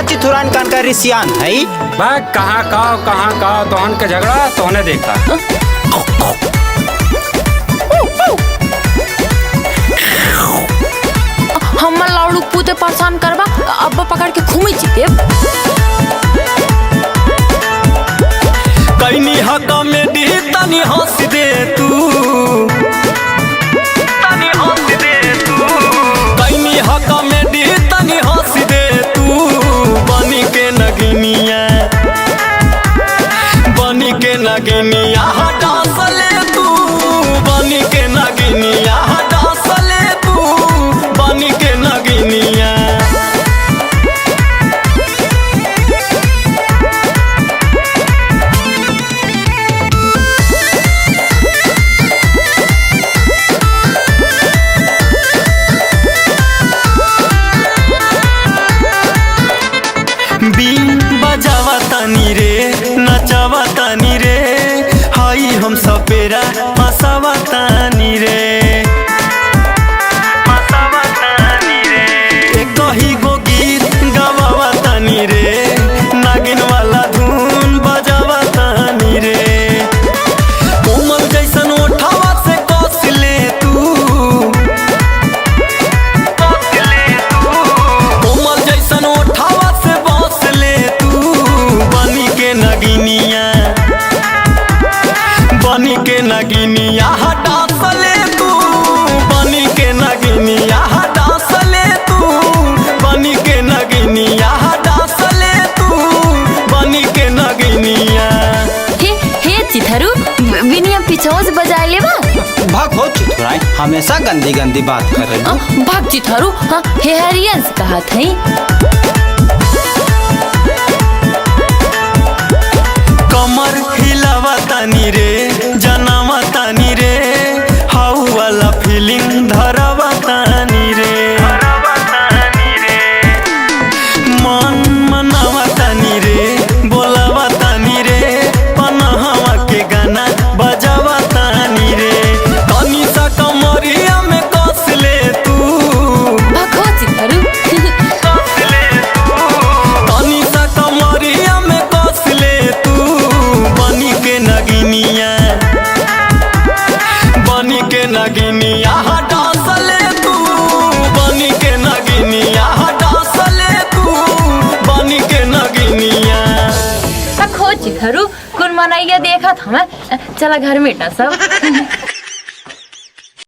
चिथुरान कान का रिसियान है भाई कहाँ का तोहन के झगड़ा तोहने देखा। हम लाउडू पूते परेशान करबा अब पकड़ के घूमी जीते कैनी हक में दी तनी हंस दे तू कैनी हक में दी तनी हंस दे तू बनी के नगिनिया हटा सले तू बनी के नगिनिया हटा सले तू बनी के नगिनिया। बीन बजावा तानी रे नचावा तानी रे हाई हम सपेरा मसावा तानी रे एक ही गो गीत गवावा तानी रे नागिन वाला धुन बजावा तानी रे कोमल जैसन उठावा से कस ले तू कोमल जैसन उठावा से बस ले तू बनी के नगिनिया हटा सले तू बनी के नगिनिया हटा सले तू बनी के नगिनिया हटा सले तू बनी के नगिनिया। हे चिथरू विनिया पीछे से बजा लेवा भाग हो चिथुराई हमेशा गंदी गंदी बात कर रही भाग चिथरू। हाँ हे हरियंस कहा थी कमर हिलावा तानी रे जनावा तानी रे हाउ वाला फीलिंग धरावा तानी रे मन मनावा तानी रे बोलावा तानी रे पनाहवा के गाना बजावा तानी रे तनी सा कमरिया में कस ले तू भागो चिथरू तनी सा कमरिया में कस ले तू बनी के नगिनिया हटा सले तू बनी के नगिनिया हटा सले तू बनी के नगिनिया। खोज चिथरू कुन मनाइया देखा था मैं चला घर में सब